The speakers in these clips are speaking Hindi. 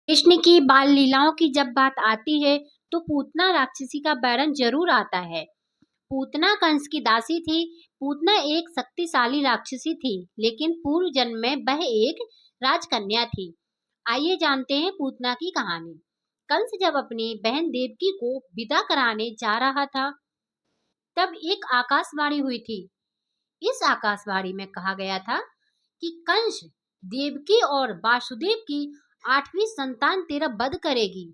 कृष्ण की बाल लीलाओं की जब बात आती है तो पूतना राक्षसी का वर्णन जरूर आता है। पूतना कंस की दासी थी। पूतना एक शक्तिशाली राक्षसी थी, लेकिन पूर्व जन्म में वह एक राजकन्या थी। आइए जानते हैं पूतना की कहानी। कंस जब अपनी बहन देवकी को विदा कराने जा रहा था, तब एक आकाशवाणी हुई थी। इस आकाशवाणी में कहा गया था कि कंस देवकी और वासुदेव की 8वीं संतान तेरा वध करेगी।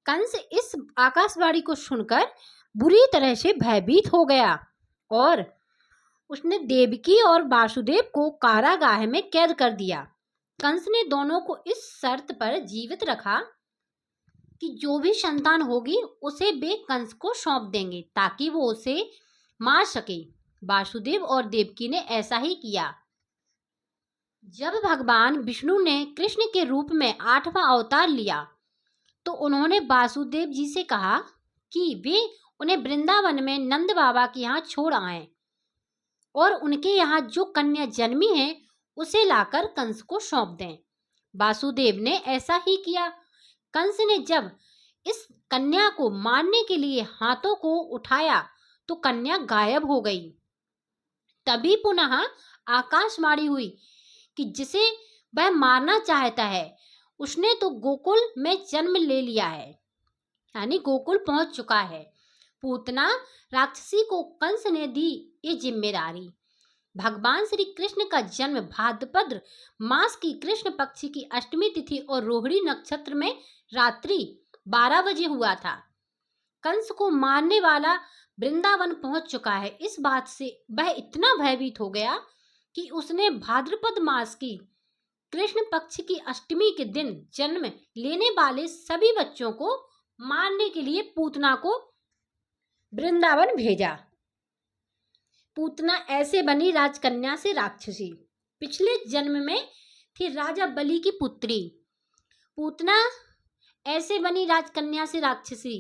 कंस इस आकाशवाणी को सुनकर बुरी तरह से भयभीत हो गया और उसने देवकी और वासुदेव को कारागाह में कैद कर दिया। कंस ने दोनों को इस शर्त पर जीवित रखा कि जो भी संतान होगी उसे वे कंस को सौंप देंगे ताकि वो उसे मार सके। वासुदेव और देवकी ने ऐसा ही किया। जब भगवान विष्णु ने कृष्ण के रूप में 8वां अवतार लिया तो उन्होंने वासुदेव जी से कहा कि वे उन्हें वृंदावन में नंद बाबा के यहाँ छोड़ आए और उनके यहाँ जो कन्या जन्मी है उसे लाकर कंस को सौंप दें। वासुदेव ने ऐसा ही किया। कंस ने जब इस कन्या को मारने के लिए हाथों को उठाया तो कन्या गायब हो गई। तभी पुनः आकाशवाणी हुई कि जिसे वह मारना चाहता है उसने तो गोकुल में जन्म ले लिया है, यानी गोकुल पहुंच चुका है। पूतना राक्षसी को कंस ने दी ये जिम्मेदारी। भगवान श्री कृष्ण का जन्म भाद्रपद मास की कृष्ण पक्ष की अष्टमी तिथि और रोहिणी नक्षत्र में रात्रि 12 बजे हुआ था। कंस को मारने वाला वृंदावन पहुंच चुका है। इस बात से वह इतना भयभीत हो गया कि उसने भाद्रपद मास की कृष्ण पक्ष की अष्टमी के दिन जन्म लेने वाले सभी बच्चों को मारने के लिए पूतना को वृंदावन भेजा। पूतना ऐसे बनी राजकन्या से राक्षसी। पिछले जन्म में थी राजा बलि की पुत्री। पूतना ऐसे बनी राजकन्या से राक्षसी।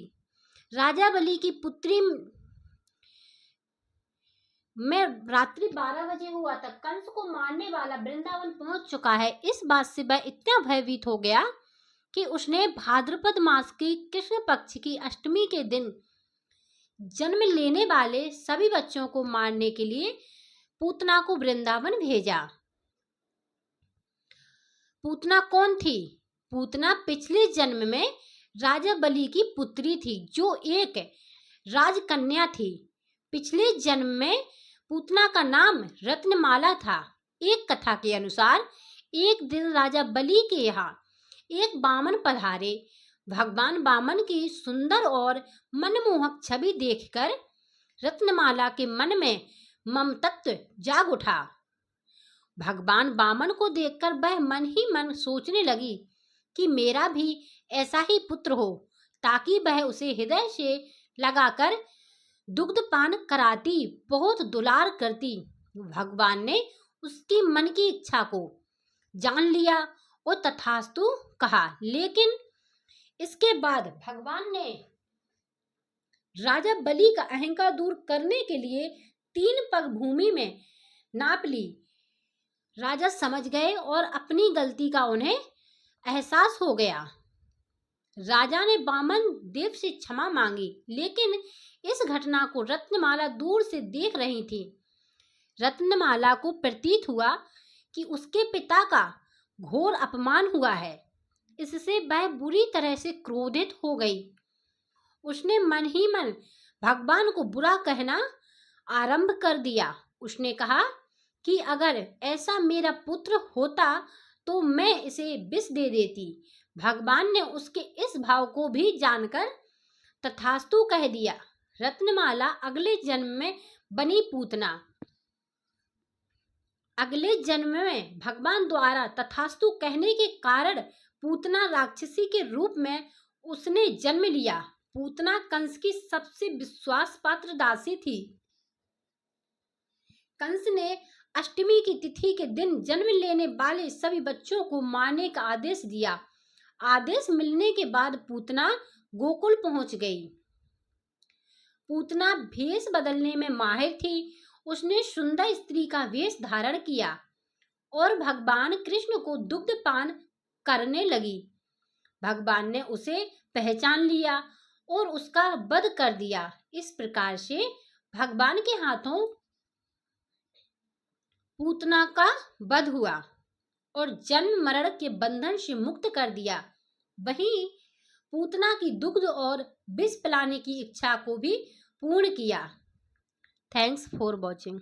राजा बलि की पुत्री में रात्रि 12 बजे हुआ था। कंस को मारने वाला वृंदावन पहुंच चुका है। इस बात से वह इतना भयभीत हो गया कि उसने भाद्रपद मास की कृष्ण पक्ष की अष्टमी के दिन जन्म लेने वाले सभी बच्चों को मारने के लिए पूतना को वृंदावन भेजा। पूतना कौन थी? पूतना पिछले जन्म में राजा बलि की पुत्री थी, जो एक राजकन्या थी। पिछले जन्म में पूतना का नाम रत्नमाला था। एक कथा के अनुसार एक दिन राजा बलि के यहाँ एक बामन पधारे। भगवान बामन की सुंदर और मनमोहक छवि देखकर रत्नमाला के मन में ममतत्व जाग उठा। भगवान बामन को देखकर वह मन ही मन सोचने लगी कि मेरा भी ऐसा ही पुत्र हो, ताकि वह उसे हृदय से लगाकर दुग्धपान कराती, बहुत दुलार करती। भगवान ने उसकी मन की इच्छा को जान लिया और तथास्तु कहा। लेकिन इसके बाद भगवान ने राजा बलि का अहंकार दूर करने के लिए 3 पग भूमि में नाप ली। राजा समझ गए और अपनी गलती का उन्हें एहसास हो गया। राजा ने बामन देव से क्षमा मांगी, लेकिन इस घटना को रत्नमाला दूर से देख रही थी। रत्नमाला को प्रतीत हुआ कि उसके पिता का घोर अपमान हुआ है। इससे वह बुरी तरह से क्रोधित हो गई। उसने मन ही मन भगवान को बुरा कहना आरंभ कर दिया। उसने कहा कि अगर ऐसा मेरा पुत्र होता तो मैं इसे विष दे देती। भगवान ने उसके इस भाव को भी जानकर तथास्तु कह दिया। रत्नमाला अगले जन्म में बनी पूतना। अगले जन्म में भगवान द्वारा तथास्तु कहने के कारण पूतना राक्षसी के रूप में उसने जन्म लिया। पूतना कंस की सबसे विश्वास पात्र दासी थी। कंस ने अष्टमी की तिथि के दिन जन्म लेने वाले सभी बच्चों को मारने का आदेश दिया। आदेश मिलने के बाद पूतना गोकुल पहुंच गई। पूतना भेष बदलने में माहिर थी। उसने सुंदर स्त्री का वेश धारण किया और भगवान कृष्ण को दुग्धपान करने लगी। भगवान ने उसे पहचान लिया और उसका वध कर दिया। इस प्रकार से भगवान के हाथों पूतना का वध हुआ और जन्म मरण के बंधन से मुक्त कर दिया। वहीं पूतना की दुग्ध और विष पिलाने की इच्छा को भी पूर्ण किया। Thanks for watching.